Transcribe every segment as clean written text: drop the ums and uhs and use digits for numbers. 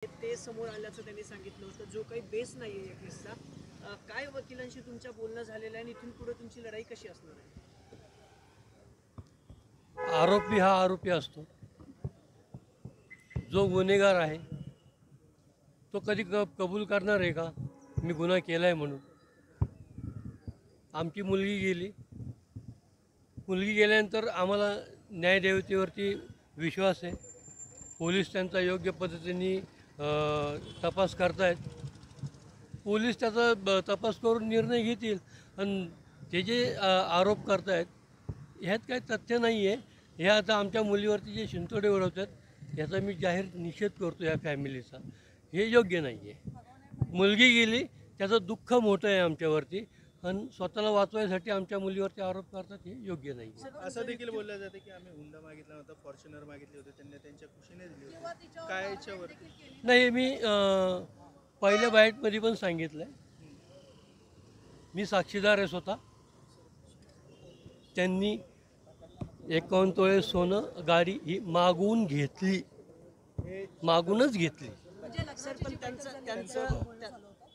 ते समोर आल्याचं त्यांनी सांगितलं होतं. जो काही बेस नाही आहे या केसचा, काय वकिलांशी तुमच्या बोलणं झालेलं आहे आणि इथून पुढे तुमची लढाई कशी असणार आहे? आरोपी हा आरोपी असतो. जो गुन्हेगार आहे तो कधी कबूल करणार आहे का मी गुन्हा केला आहे म्हणून? आमची मुलगी गेली. मुलगी गेल्यानंतर आम्हाला न्यायदेवतेवरती विश्वास आहे. पोलीस त्यांचा योग्य पद्धतीने तपास करतायत. पोलीस त्याचा तपास करून निर्णय घेतील. आणि ते जे आरोप करतायत ह्यात काही तथ्य नाही आहे. हे आता आमच्या मुलीवरती जे शिंतोडे उडवतात याचा मी जाहीर निषेध करतो या फॅमिलीचा. हे योग्य नाही आहे. मुलगी गेली त्याचं दुःख मोठं आहे आमच्यावरती, आणि स्वतःला वाचवायसाठी आमच्या मुलीवरती आरोप करतात, हे योग्य नाही. असं देखील बोललं जातं की आम्ही हुंडा मागितला होता, फॉर्च्युनर मागितले होते, त्यांनी त्यांच्या खुशीने दिली होती. काय याच्यावर नाही, मी पहिल्या बाईटमध्ये पण सांगितलं आहे. मी साक्षीदार आहे स्वतः. त्यांनी 51 तोळे सोनं गाडी ही मागून घेतली, मागूनच घेतली. सर, पण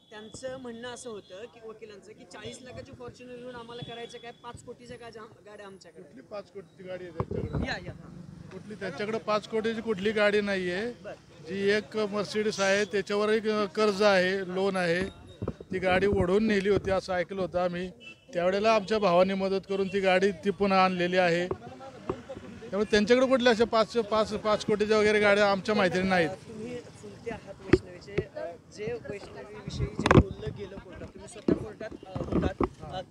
त्यांचं म्हणणं असं होतं की वकिलांचं की 40 लाखाची फॉर्च्युनर घेऊन आम्हाला करायचं काय, 5 कोटीच्या गाड्या आमच्याकडे. कुठली 5 कोटीची गाडी आहे त्यांच्याकडे? या कुठली त्यांच्याकडे 5 कोटीची कुठली गाडी नाही आहे. जी एक मर्सिडीज आहे त्याच्यावर एक कर्ज आहे, लोन आहे. ती गाडी ओढून नेली होती असं ऐकलं होतं आम्ही. त्यावेळेला आमच्या भावाने मदत करून ती गाडी ती पुन्हा आणलेली आहे. त्यामुळे त्यांच्याकडे कुठल्या अशा 5 कोटीच्या वगैरे गाड्या आमच्या माहितीने नाहीत. तुम्ही चुलते आहात वैष्णवीचे. जे वैष्णवीविषयी जे बोललं गेलं कोर्टात, तुम्ही स्वतः कोर्टात होतात,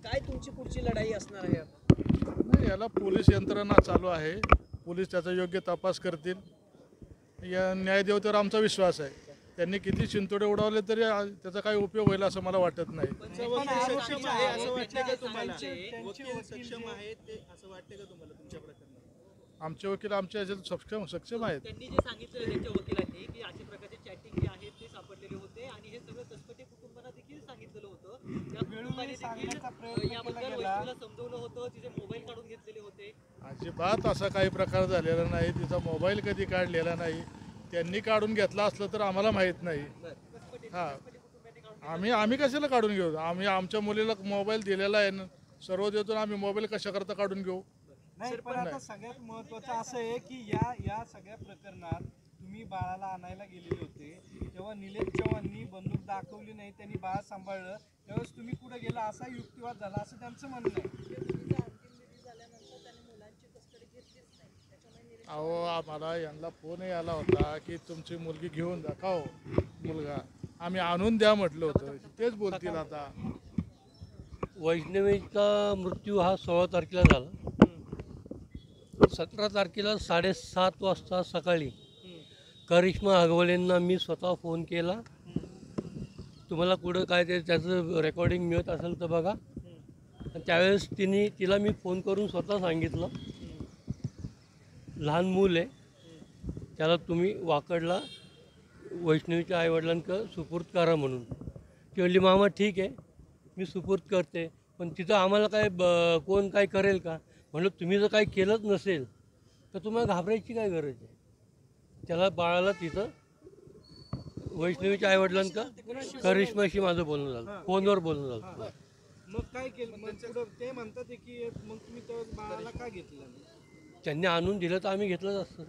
काय तुमची पुढची लढाई असणार आहे? नाही, याला पोलीस यंत्रणा चालू आहे. पोलीस त्याचा योग्य तपास करतील. या न्यायदेवतेवर आमचा विश्वास आहे. त्यांनी किती चिंतोडे उडवले तरी त्याचा काही उपयोग होईल असं मला वाटत नाही. सक्षम आहे असं वाटतं का तुम्हाला? वकील सक्षम आहेत ते असं वाटतं का तुम्हाला तुमच्या प्रकरणात? आमचे वकील आमच्या याच्यात सक्षम आहेत. त्यांनी जे सांगितलं त्यांच्या वकिलांनी की अशा प्रकारचे चॅटिंग जे आहेत ते सापडलेले होते आणि हे सगळं कसपटे कुटुंबाला देखील सांगितलेलं होतं. त्या कुटुंबाने देखील याबद्दल वैष्णवीला समजवलं होतं. तिचे मोबाईल काढून घेतलेले होते. अजिबात असा काही प्रकार झालेला नाही. तिचा मोबाईल कधी काढलेला नाही. त्यांनी काढून घेतला असलं तर आम्हाला माहीत नाही. हां, आम्ही कशाला काढून घेऊ? आम्ही आमच्या मुलीला मोबाईल दिलेला आहे ना, सर्व देतो. आम्ही मोबाईल कशाकरता काढून घेऊ? नाही, पण आता सगळ्यात महत्त्वाचं असं आहे की या सगळ्या प्रकरणात तुम्ही बाळाला आणायला गेलेले होते तेव्हा निलेश चव्हाणनी बंदूक दाखवली नाही, त्यांनी बाळ सांभाळलं, त्यावेळेस तुम्ही कुठे गेला असा युक्तिवाद झाला असं त्यांचं म्हणणं आहे. अहो, आम्हाला यांना फोनही आला होता की तुमची मुलगी घेऊन जा. का हो मुलगा? आम्ही आणून द्या म्हटलं होतं. तेच बोलतील आता. वैष्णवीचा मृत्यू हा 16 तारखेला झाला. 17 तारखेला 7:30 वाजता सकाळी करिश्मा हगवलेंना मी स्वतः फोन केला. तुम्हाला कुठं काय ते त्याचं रेकॉर्डिंग मिळत असेल तर बघा. त्यावेळेस तिला मी फोन करून स्वतः सांगितलं, लहान मूल आहे, त्याला तुम्ही वाकडला वैष्णवीच्या आईवडिलांकडं सुपूर्द करा म्हणून. ती म्हणली, मामा ठीक आहे मी सुपूर्द करते, पण तिथं आम्हाला काय कोण काय करेल का? म्हणलं, तुम्ही जर काही केलंच नसेल तर तुम्हाला घाबरायची काय गरज आहे? त्याला बाळाला तिथं वैष्णवीच्या आईवडिलांकडं करिश्माशी माझं बोलणं झालं, फोनवर बोलणं झालं. मग काय केलं? मग पुढं ते म्हणतात की मग तुम्ही त्या बाळाला का घेतलं? त्यांनी आणून दिलं तर आम्ही घेतलंच असतं.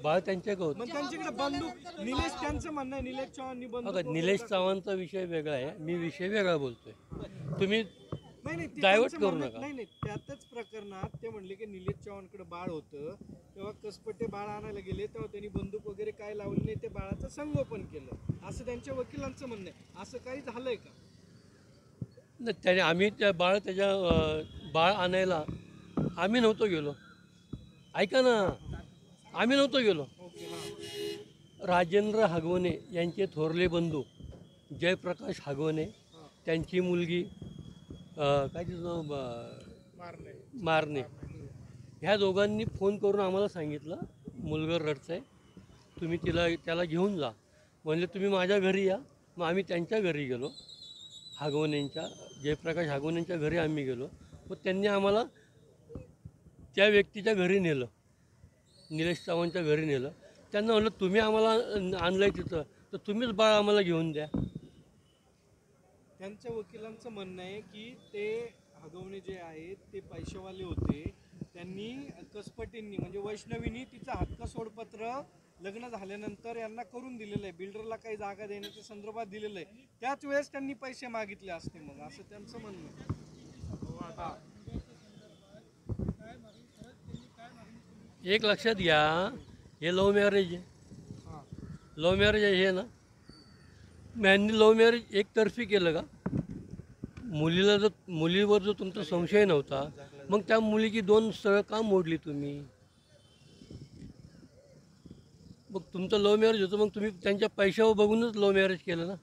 बाळ त्यांच्याकडे होतं. मग त्यांच्याकडे बंदूक, निलेश त्यांचं म्हणणं आहे निलेश चव्हाणनी बंदूक. बघा, निलेश चव्हाणचा विषय वेगळा आहे, मी विषय वेगळा बोलतोय. तुम्ही नाही, डायव्हर्ट करू नका. नाही, त्यातच प्रकरणात ते म्हणले की निलेश चव्हाणकडे बाळ होतं, तेव्हा कसपटे बाळ आणायला गेले तेव्हा त्यांनी बंदूक वगैरे काय लावली नाही, ते बाळाचं संगोपन केलं असं त्यांच्या वकिलांचं म्हणणं आहे. असं काही झालंय का? नाही, त्याने आम्ही त्याच्या बाळ आणायला आम्ही नव्हतो गेलो. ऐका ना, आम्ही नव्हतो गेलो. राजेंद्र हगवणे यांचे थोरले बंधू जयप्रकाश हगवणे, त्यांची मुलगी काय तिचं मारणे, ह्या दोघांनी फोन करून आम्हाला सांगितलं मुलगा रडतंय, तुम्ही त्याला घेऊन जा. म्हणजे तुम्ही माझ्या घरी या. मग आम्ही त्यांच्या घरी गेलो, हगवण्यांच्या, जयप्रकाश हगवण्यांच्या घरी आम्ही गेलो. मग त्यांनी आम्हाला त्या व्यक्तीच्या घरी नेलं, निलेश चव्हाणच्या घरी नेलं. त्यांना म्हणलं तुम्ही आम्हाला आणलं आहे तिथं तर तुम्हीच बाळ आम्हाला घेऊन द्या. त्यांच्या वकिलांचं म्हणणं आहे की ते हगवणे जे आहेत ते पैसेवाले होते. त्यांनी कसपटींनी म्हणजे वैष्णवीनी तिचं हक्क सोडपत्र लग्न झाल्यानंतर यांना करून दिलेलं आहे. बिल्डरला काही जागा देण्याच्या संदर्भात दिलेलं आहे. त्याच वेळेस त्यांनी पैसे मागितले असते मग, असं त्यांचं म्हणणं आहे. एक लक्षात घ्या, हे लव्ह मॅरेज आहे. लव्ह मॅरेज आहे हे ना, यांनी लव्ह मॅरेज एकतर्फी केलं का? मुलीवर जर तुमचा संशय नव्हता मग त्या मुलीची 2 स्थळं का मोडली तुम्ही? मग तुमचं लव्ह मॅरेज होतं, मग तुम्ही त्यांच्या पैशावर बघूनच लव्ह मॅरेज केलं ना.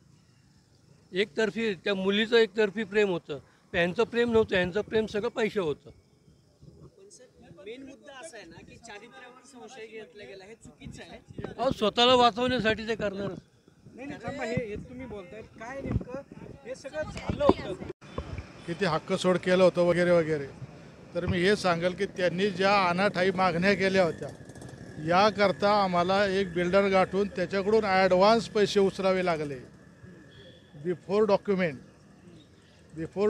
एकतर्फी त्या मुलीचं एकतर्फी प्रेम होतं, यांचं प्रेम नव्हतं, यांचं प्रेम सगळं पैशावर होतं. पण सर मेन मुद्दा असा आहे ना की चारित्र्यावर संशय घेतला गेला, हे चुकीचं आहे. अहो स्वतःला वाचवण्यासाठी ते करणार. नाही थांबा, हे तुम्ही बोलताय काय नेमकं हे सगळं झालं होतं? किती हक्क सोड केलं होतं वगैरे वगैरे. तर मी हे सांगेल की त्यांनी ज्या अनाठाई मागण्या केल्या होत्या याकरता आम्हाला एक बिल्डर गाठून त्याच्याकडून ॲडव्हान्स पैसे उचलावे लागले. बिफोर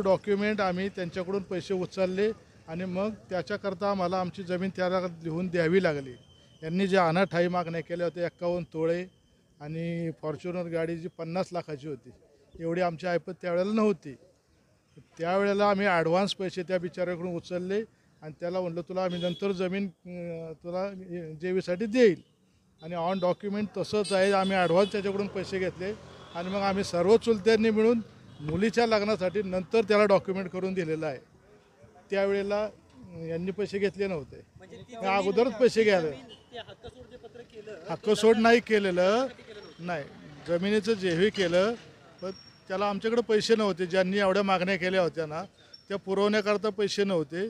डॉक्युमेंट आम्ही त्यांच्याकडून पैसे उचलले आणि मग त्याच्याकरता आम्हाला आमची जमीन त्याला लिहून द्यावी लागली. यांनी ज्या अनाठाई मागण्या केल्या होत्या 51 तोळे आणि फॉर्च्युनर गाडी जी 50 लाखाची होती, एवढी आमची ऐपत त्यावेळेला नव्हती. त्यावेळेला आम्ही ॲडव्हान्स पैसे त्या बिचाऱ्याकडून उचलले आणि त्याला म्हणलं तुला आम्ही नंतर जमीन तुला जेवीसाठी देईल. आणि ऑन डॉक्युमेंट तसंच आहे, आम्ही ॲडव्हान्स त्याच्याकडून पैसे घेतले आणि मग आम्ही सर्व चुलत्यांनी मिळून मुलीच्या लग्नासाठी नंतर त्याला डॉक्युमेंट करून दिलेलं आहे. त्यावेळेला यांनी पैसे घेतले नव्हते, अगोदरच पैसे घ्यायला. हक्कसोड नाही केलेलं, नाही जमिनीचं जेही केलं पण त्याला आमच्याकडे पैसे नव्हते. ज्यांनी एवढ्या मागण्या केल्या होत्या ना त्या पुरवण्याकरता पैसे नव्हते.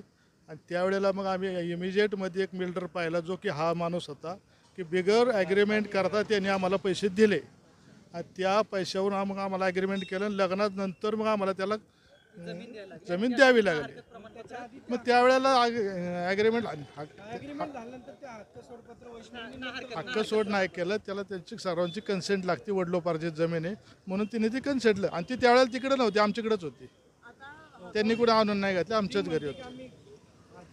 आणि त्यावेळेला मग आम्ही इमिजिएटमध्ये एक बिल्डर पाहिला जो की हा माणूस होता की बिगर ॲग्रीमेंट करता त्यांनी आम्हाला पैसे दिले आणि त्या पैशावरून मग आम्हाला ॲग्रीमेंट केलं. लग्नात नंतर मग आम्हाला त्याला जमीन द्यावी लागली. मग त्यावेळेला ॲग्रीमेंट झाल्यानंतर ते हक्क सोडपत्र वैष्णवीने हक्क सोड नाही केलं, त्याला त्यांची सर्वांची कन्सेंट लागते. वडिलोपार्जित जमीन आहे म्हणून तिने ती कन्सेंटलं आणि ती त्यावेळेला तिकडे नव्हती, आमच्याकडेच होती. त्यांनी कुठे आणून नाही घातले, आमच्याच घरी होते. आम्ही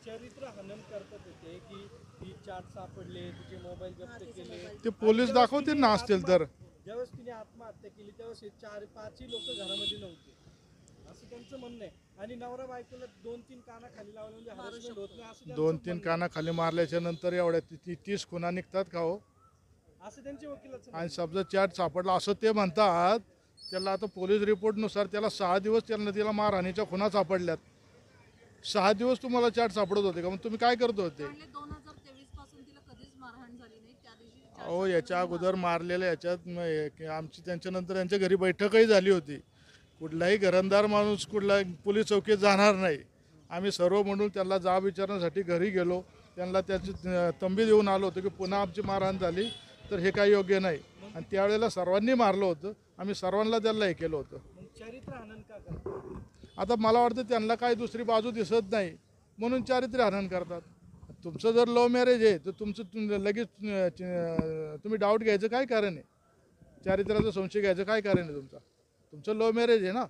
चरित्र हनन करतात होते की ही चाट सापडले, तिचे मोबाईल जप्त केले. ते पोलीस दाखवतील ना असतील तर. ज्यावेळेस तिने आत्महत्या केली त्यावेळेस 4-5 लोक घरामध्ये नव्हते असं त्यांचं म्हणणं आहे. आणि नवरा बायकोला 2-3 काना खाली लावलं म्हणजे हॅरेसमेंट होत नाही असं 2-3 काना खाली मारल्याच्या नंतर एवढ्या 30 खुना निघतात का हो? असं त्यांच्या वकिलाचं आणि समजा चॅट सापडला असं ते म्हणतात. त्याला आता पोलीस रिपोर्टनुसार त्याला 6 दिवस त्याला नदीला मारहाणीच्या खुना सापडल्यात. 6 दिवस तुम्हाला चॅट सापडत होते का? मग तुम्ही काय करत होते? 2023 पासून तिला कधीच मारहाण झाली नाही. त्या दिवशी अहो याच्या अगोदर मारलेल्या याच्यात आमची त्यांच्यानंतर यांच्या घरी बैठकही झाली होती. कुठलाही घरंदार माणूस कुठला पोलीस चौकीत जाणार नाही. आम्ही सर्व म्हणून त्यांना जाब विचारण्यासाठी घरी गेलो. त्यांना त्याची तंबी देऊन आलो होतो की पुन्हा आमची मारहाण झाली तर हे काही योग्य नाही. आणि त्यावेळेला सर्वांनी मारलं होतं, आम्ही सर्वांना त्याला हे केलं होतं. चरित्र हनन का करतात? आता मला वाटतं त्यांना काही दुसरी बाजू दिसत नाही म्हणून चारित्र्य हनन करतात. तुमचं जर लव्ह मॅरेज आहे तर तुमचं लगेच तुम्ही डाऊट घ्यायचं काय कारण आहे? चारित्र्याचा संशय घ्यायचं काय कारण आहे? तुमचं लव्ह मॅरेज आहे ना,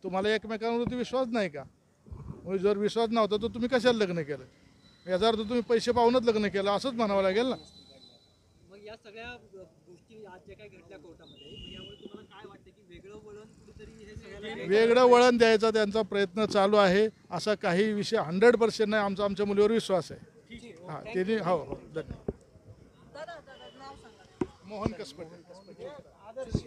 तुम्हाला एकमेकांवरती विश्वास नाही का? म्हणजे जर विश्वास नव्हता तर तुम्ही कशाला लग्न केलं? याचा अर्थ तुम्ही पैसे पाहूनच लग्न केलं असंच म्हणावं लागेल ना. मग या सगळ्या गोष्टी आज ज्या काही घडल्या कोर्टामध्ये, मग यामुळे तुम्हाला काय वाटतं की वेगळं वळण कुठेतरी हे सगळ्याला वेगळं वळण द्यायचा त्यांचा प्रयत्न चालू आहे. असा काही विषय 100% नाही. आमच्या मुलीवर विश्वास आहे. हां त्यांनी हो हो धन्यवाद. दादा नाव सांगा. मोहन कसपटे. आदर्श